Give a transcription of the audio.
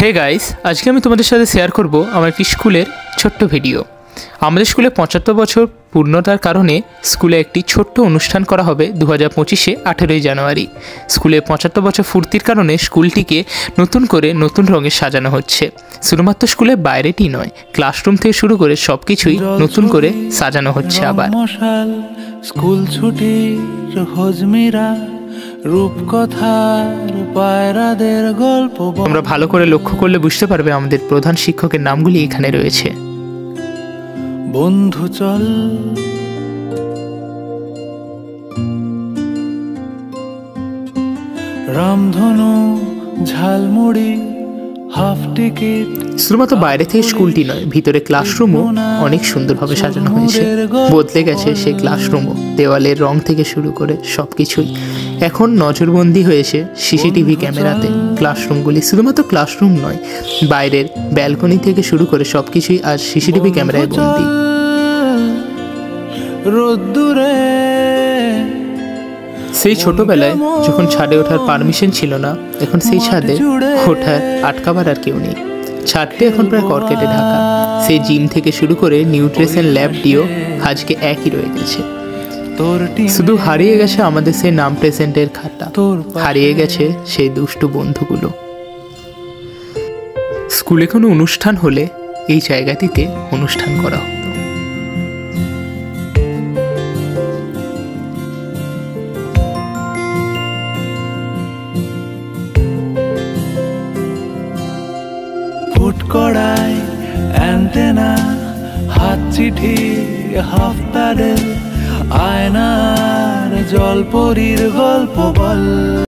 Hey guys, আজকে আমি তোমাদের সাথে শেয়ার করব আমার একটি স্কুলের ছোট্ট ভিডিও। আমাদের স্কুলে ৭৫ বছর পূর্ণতার কারণে স্কুলে একটি ছোট্ট অনুষ্ঠান করা হবে ২০২৫-এ ১৮ই জানুয়ারি। স্কুলে ৭৫ বছর ফুর্তির কারণে স্কুলটিকে নতুন রঙে সাজানো হচ্ছে। শুধুমাত্র স্কুলের বাইরেটি নয়, ক্লাসরুম থেকে শুরু করে সব কিছুই নতুন করে সাজানো হচ্ছে। আবার স্কুল ছুটির হজমিরা রূপকথার পায়রাদের গল্প তোমরা ভালো করে লক্ষ্য করলে বুঝতে পারবে আমাদের প্রধান শিক্ষকের নামগুলি এখানে রয়েছে। বন্ধু চল রামধনু ঝালমুড়ি হাফ টিকিট। শুধুমাত্র বাইরে থেকে স্কুলটি নয়, ভিতরে ক্লাসরুমও অনেক সুন্দরভাবে সাজানো হয়েছে। বদলে গেছে সেই ক্লাসরুমও, দেওয়ালের রং থেকে শুরু করে সবকিছুই এখন নজরবন্দি হয়েছে সিসিটিভি ক্যামেরাতে। ক্লাসরুমগুলি শুধুমাত্র ক্লাসরুম নয়, বাইরের ব্যালকনি থেকে শুরু করে সবকিছুই আজ সিসিটিভি ক্যামেরায় বন্দি। রোদ্দুরে সেই ছোটবেলায় যখন ছাদে ওঠার পারমিশন ছিল না, এখন সেই ছাদে ওঠার আটকাবার আর কেউ নেই। ছাদটি এখন প্রায় কর্কেটে ঢাকা। সেই জিম থেকে শুরু করে নিউট্রিশন ল্যাবটিও আজকে একই রয়ে গেছে। শুধু হারিয়ে গেছে আমাদের সেই নাম প্রেজেন্টের খাতা, হারিয়ে গেছে সেই দুষ্টু বন্ধুগুলো। স্কুলে কোনো অনুষ্ঠান হলে এই জায়গাটিতে অনুষ্ঠান করা হতো। ফুটকড়াই অ্যান্টেনা, হাত চিঠি, হাফ প্যাডেল, আয়নার জলপরীর গল্প বল।